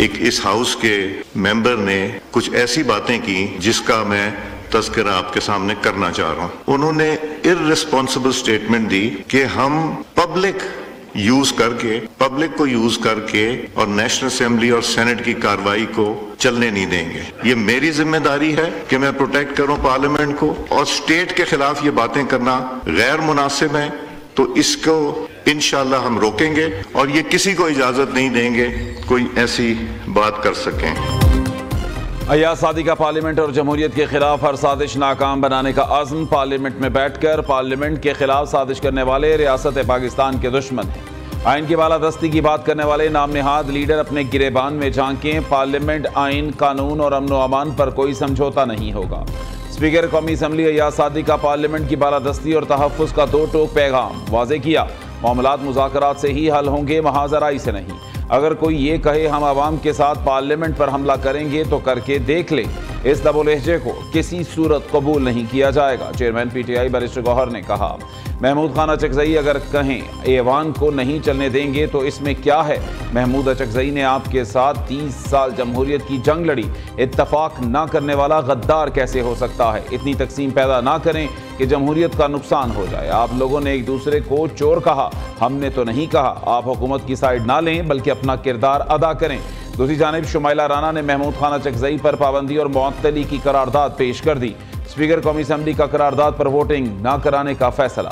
एक इस हाउस के मेंबर ने कुछ ऐसी बातें की जिसका मैं तज़किरा आपके सामने करना चाह रहा हूं। उन्होंने इर्रेस्पॉन्सिबल स्टेटमेंट दी कि हम पब्लिक को यूज करके और नेशनल असेंबली और सेनेट की कार्रवाई को चलने नहीं देंगे। ये मेरी जिम्मेदारी है कि मैं प्रोटेक्ट करूं पार्लियामेंट को, और स्टेट के खिलाफ ये बातें करना गैर मुनासिब है, तो इसको इंशाअल्लाह हम रोकेंगे और ये किसी को इजाजत नहीं देंगे कोई ऐसी बात कर सकें। अय्याज सादी का पार्लियामेंट और जमहूरियत के खिलाफ हर साजिश नाकाम बनाने का अज़्म। पार्लियामेंट में बैठकर पार्लियामेंट के खिलाफ साजिश करने वाले रियासत पाकिस्तान के दुश्मन हैं। आइन की बालादस्ती की बात करने वाले नाम नेहाद लीडर अपने गिरेबान में झांकें। पार्लियामेंट, आइन, कानून और अमन व अमान पर कोई समझौता नहीं होगा। स्पीकर कौमी असम्बली अय्याज सादी का पार्लियामेंट की बालादस्ती और तहफ़्फ़ुज़ का दो टोक पैगाम वाज़े किया। मामलात मुज़ाकरात से ही हल होंगे, महाजराई से नहीं। अगर कोई ये कहे हम आवाम के साथ पार्लियामेंट पर हमला करेंगे तो करके देख ले। इस दबो लहजे को किसी सूरत कबूल नहीं किया जाएगा। चेयरमैन PTI बैरिस्टर गौहर ने कहा। महमूद खान अचकज़ई अगर कहें ऐवान को नहीं चलने देंगे तो इसमें क्या है। महमूद अचकज़ई ने आपके साथ 30 साल जमहूरियत की जंग लड़ी। इत्तफाक ना करने वाला गद्दार कैसे हो सकता है। इतनी तकसीम पैदा ना करें कि जमहूरियत का नुकसान हो जाए। आप लोगों ने एक दूसरे को चोर कहा, हमने तो नहीं कहा। आप हुकूमत की साइड ना लें बल्कि अपना किरदार अदा करें। दूसरी जानिब शुमाइला राना ने महमूद खान अचकज़ई पर पाबंदी और मुअत्तली की करारदाद पेश कर दी। स्पीकर कौमी असम्बली का करारदाद पर वोटिंग ना कराने का फैसला।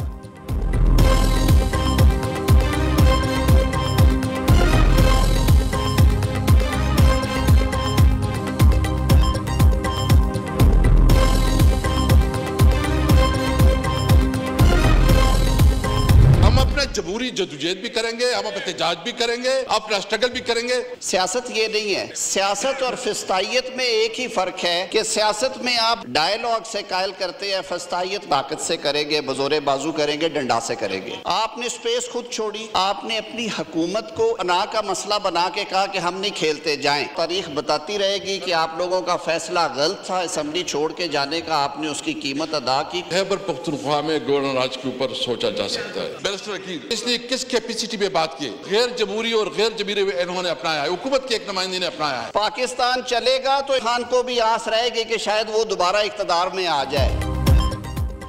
जमहूरी जदोजहद भी करेंगे, हम एहतजाज भी करेंगे, अपना स्ट्रगल भी करेंगे। सियासत ये नहीं है। सियासत और फिस्तायत में एक ही फर्क है कि सियासत में आप डायलॉग से कायल करते हैं, फिस्तायत ताकत से करेंगे, बजोरे बाजू करेंगे, डंडा से करेंगे। आपने स्पेस खुद छोड़ी। आपने अपनी हुकूमत को अना का मसला बना के कहा कि हम नहीं खेलते, जाएं। तारीख बताती रहेगी कि आप लोगों का फैसला गलत था, असम्बली छोड़ के जाने का। आपने उसकी कीमत अदा की। खैबर पख्तूनख्वा में गवर्नर राज के ऊपर सोचा जा सकता है। बैरिस्टर अकील इसलिए किस कैपेसिटी पे बात की, गैर जमहूरी और गैर जमीरी इन्होंने अपनाया है, हुकूमत के एक नुमाइंदे ने अपनाया है। पाकिस्तान चलेगा तो खान को भी आस रहेगी कि शायद वो दोबारा इख्तिदार में आ जाए।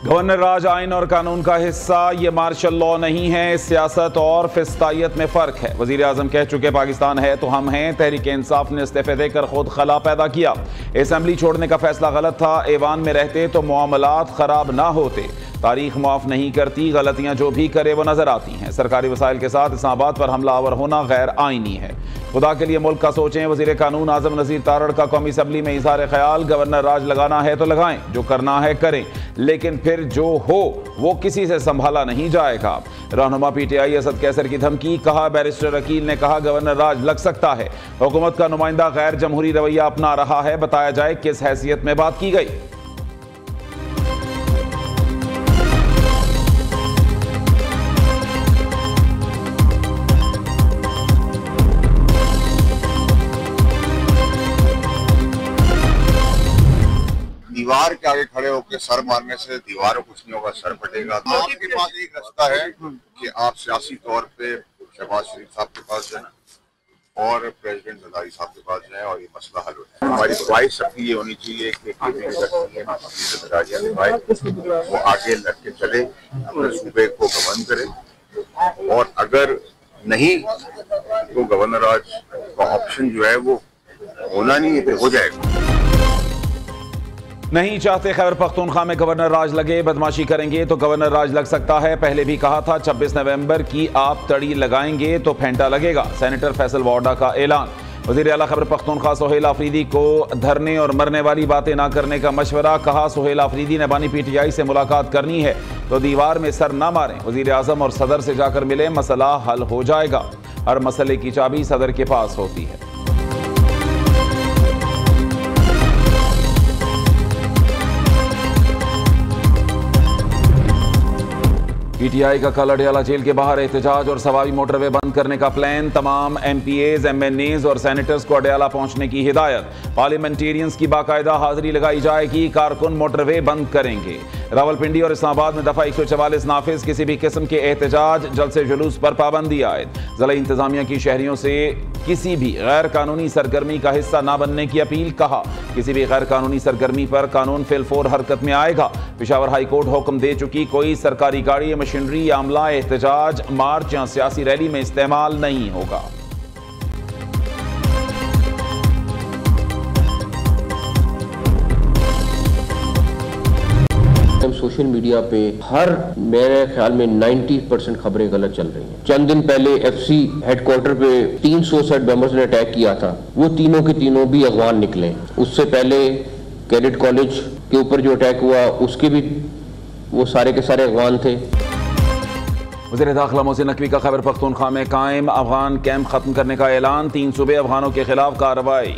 गवर्नर राज आइन और कानून का हिस्सा, ये मार्शल लॉ नहीं है। सियासत और फिस्तायत में फ़र्क है। वज़ीर आज़म कह चुके पाकिस्तान है तो हम हैं। तहरीक इंसाफ ने इस्तीफ़े देकर खुद खला पैदा किया। असम्बली छोड़ने का फैसला गलत था। ऐवान में रहते तो मामलात ख़राब ना होते। तारीख माफ़ नहीं करती, गलतियाँ जो भी करे वो नज़र आती हैं। सरकारी वसाइल के साथ इस्लामाबाद पर हमलावर होना गैर आइनी है। खुदा के लिए मुल्क का सोचें। वज़ीर कानून आज़म नज़ीर तारड़ का कौमी असम्बली में इज़हार ख्याल। गवर्नर राज लगाना है तो लगाएं, जो करना है करें, लेकिन फिर जो हो वो किसी से संभाला नहीं जाएगा। रहनुमा PTI असद कैसर की धमकी। कहा बैरिस्टर अकील ने कहा गवर्नर राज लग सकता है। हुकूमत का नुमाइंदा गैर जमहूरी रवैया अपना रहा है। बताया जाए किस हैसियत में बात की गई। दीवार के आगे खड़े होकर सर मारने से दीवार को कुछ नहीं होगा, सर फटेगा। तो आपके पास एक रास्ता है कि आप सियासी तौर पे शहबाज शरीफ साहब के पास जाएं और प्रेसिडेंट जरदारी साहब के पास जाएं और ये मसला हल हो जाए। हमारी ख्वाहिश सबकी ये होनी चाहिए कि अपनी जिम्मेदारियां निभाए, वो आगे लड़के चले, अपने सूबे को गवर्न करे, और अगर नहीं तो गवर्नर राज का ऑप्शन जो है वो होना नहीं है, हो जाएगा। नहीं चाहते खैबर पख्तूनख्वा में गवर्नर राज लगे। बदमाशी करेंगे तो गवर्नर राज लग सकता है। पहले भी कहा था 26 नवंबर की आप तड़ी लगाएंगे तो फेंटा लगेगा। सेनेटर फैसल वाडा का ऐलान। वज़ीर आला खैबर पख्तूनख्वा सुहेल आफरीदी को धरने और मरने वाली बातें ना करने का मशवरा। कहा सुहेल आफरीदी ने बानी PTI से मुलाकात करनी है तो दीवार में सर ना मारें। वज़ीर आज़म और सदर से जाकर मिले, मसला हल हो जाएगा। हर मसले की चाबी सदर के पास होती है। PTI का कल अडयाला जेल के बाहर एहतजाज और सवारी मोटरवे बंद करने का प्लान। तमाम MPAs, MNAs और सेनेटर्स को अडयाला पहुंचने की हिदायत। पार्लियामेंटेरियंस की बाकायदा हाजिरी लगाई जाएगी। कारकुन मोटरवे बंद करेंगे। रावलपिंडी और इस्लामाबाद में दफा 144 नाफिज। किसी भी किस्म के एहतजाज, जलसे जुलूस पर पाबंदी आयद। जिला इंतजामिया की शहरियों से किसी भी गैर कानूनी सरगर्मी का हिस्सा ना बनने की अपील। कहा, किसी भी गैर कानूनी सरगर्मी पर कानून फिलफोर हरकत में आएगा। पेशावर हाई कोर्ट हुक्म दे चुकी, कोई सरकारी गाड़ी, मशीनरी या अमला एहतजाज, मार्च या सियासी रैली में इस्तेमाल नहीं होगा। सोशल मीडिया पे हर मेरे ख्याल में 90% खबरें गलत चल रही हैं। चंद दिन पहले एफसी हेडक्वार्टर पे 3 सुसाइड बॉम्बर्स ने अटैक किया था, वो तीनों के तीनों भी अफगान निकले। उससे पहले कैडेट कॉलेज के ऊपर जो अटैक हुआ उसके भी वो सारे के सारे अफगान थे। वज़ीर दाखिला मोहसिन नकवी का खैबर पख्तूनख्वा में कायम अफगान कैंप खत्म करने का ऐलान। 3 सूबे अफगानों के खिलाफ कार्रवाई।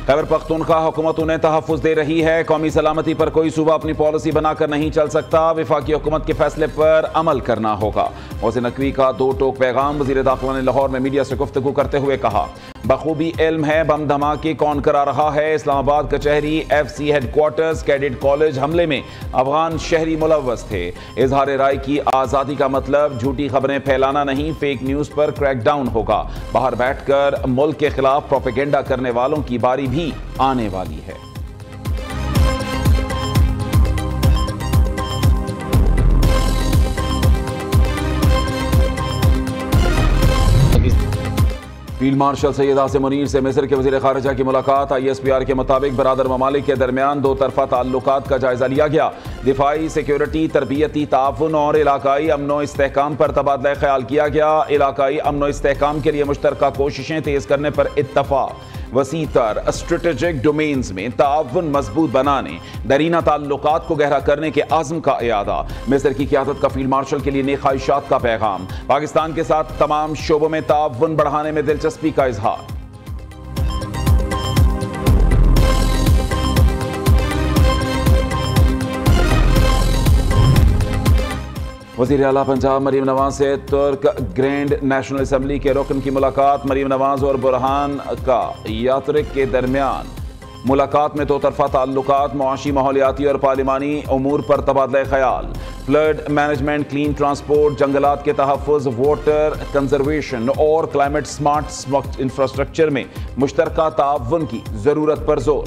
खैबर पख्तूनख्वा हुकूमत उन्हें तहफ़्फ़ुज़ दे रही है। कौमी सलामती पर कोई सूबा अपनी पॉलिसी बनाकर नहीं चल सकता। वफाकी हुकूमत के फैसले पर अमल करना होगा। मोहसिन नकवी का 2 टोक पैगाम। वज़ीर दाखिला ने लाहौर में मीडिया से गुफ्तगू करते हुए कहा, बखूबी इल्म है बम धमाके कौन करा रहा है। इस्लामाबाद कचहरी, FC हेडक्वार्टर्स, कैडेट कॉलेज हमले में अफगान शहरी मुलव्वस थे। इजहार राय की आज़ादी का मतलब झूठी खबरें फैलाना नहीं, फेक न्यूज़ पर क्रैकडाउन होगा। बाहर बैठकर मुल्क के खिलाफ प्रोपेगेंडा करने वालों की बारी भी आने वाली है। फील्ड मार्शल सैयद आसिम मुनीर से मिस्र के वज़ीर ख़ारिजा की मुलाकात। ISPR के मुताबिक बरादर ममालिक के दरमियान 2 तरफ़ा ताल्लुकात का जायजा लिया गया। दिफाई, सिक्योरिटी, तरबियती ताउन और इलाकाई अमनो इस्तेहकाम पर तबादला ख्याल किया गया। इलाकाई अमनो इस्तेहकाम के लिए मुश्तरका कोशिशें तेज़ करने पर इत्तफ़ाक़। वसीतर स्ट्रेटेजिक डोमेन्स में ताउन मजबूत बनाने, दरीना ताल्लुकात को गहरा करने के आज़म का इयादा। मिस्र की क़यादत का फील्ड मार्शल के लिए नेक ख्वाहिशात का पैगाम। पाकिस्तान के साथ तमाम शोबों में ताउन बढ़ाने में दिलचस्पी का इजहार। वज़ीर आला पंजाब मरीम नवाज से तुर्क ग्रैंड नेशनल असम्बली के रुकन की मुलाकात। मरीम नवाज और बुरहान का यात्रिक के दरमियान मुलाकात में 2 तरफ़ा ताल्लुकात, मुआशी, माहौलियाती और पार्लिमानी उमूर पर तबादला ख्याल। फ्लड मैनेजमेंट, क्लीन ट्रांसपोर्ट, जंगलात के तहफ़्फ़ुज़, वाटर कंजर्वेशन और क्लाइमेट स्मार्ट इंफ्रास्ट्रक्चर में मुश्तरका ताउन की ज़रूरत पर जोर।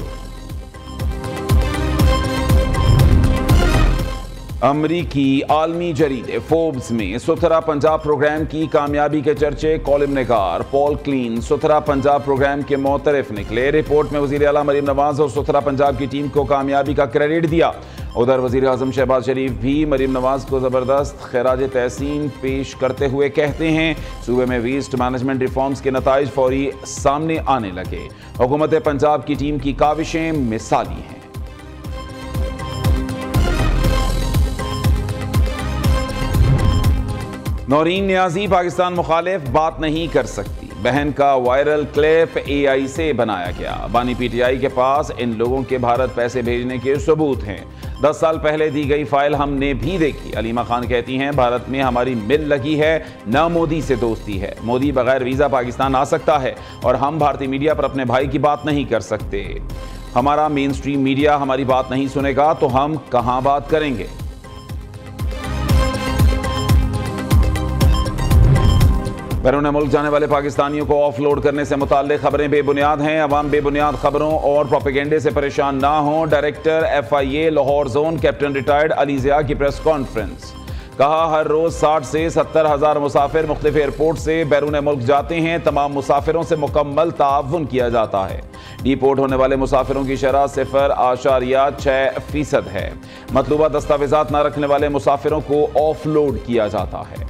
अमरीकी आलमी जरीदे फोर्ब्स में सुथरा पंजाब प्रोग्राम की कामयाबी के चर्चे। कॉलम निगार पॉल क्लीन सुथरा पंजाब प्रोग्राम के मोतरफ निकले। रिपोर्ट में वज़ीर आला मरीम नवाज और सुथरा पंजाब की टीम को कामयाबी का क्रेडिट दिया। उधर वज़ीर आज़म शहबाज शरीफ भी मरीम नवाज को ज़बरदस्त खिराज तहसीन पेश करते हुए कहते हैं, सूबे में वेस्ट मैनेजमेंट रिफॉर्म्स के नताइज फौरी सामने आने लगे। हुकूमत पंजाब की टीम की काविशें मिसाली हैं। नौरीन नियाजी पाकिस्तान मुखालिफ बात नहीं कर सकती। बहन का वायरल क्लिप AI से बनाया गया। बानी PTI के पास इन लोगों के भारत पैसे भेजने के सबूत हैं। 10 साल पहले दी गई फाइल हमने भी देखी। अलीमा खान कहती हैं, भारत में हमारी मिल लगी है, न मोदी से दोस्ती है। मोदी बगैर वीज़ा पाकिस्तान आ सकता है और हम भारतीय मीडिया पर अपने भाई की बात नहीं कर सकते। हमारा मेन स्ट्रीम मीडिया हमारी बात नहीं सुनेगा तो हम कहां बात करेंगे। बैरून मुल्क जाने वाले पाकिस्तानियों को ऑफलोड करने से मुताल्लिक खबरें बेबुनियाद हैं। अवाम बेबुनियाद खबरों और प्रोपेगेंडे से परेशान ना हों। Director FIA Lahore zone captain retired Ali Zia की प्रेस कॉन्फ्रेंस। कहा, हर रोज 60 से 70 हज़ार मुसाफिर मुख्तलिफ एयरपोर्ट से बैरून मुल्क जाते हैं। तमाम मुसाफिरों से मुकम्मल ताउन किया जाता है। डिपोर्ट होने वाले मुसाफिरों की शरह 0.6% है। मतलूबा दस्तावेजात न रखने वाले मुसाफिरों को ऑफलोड किया जाता है।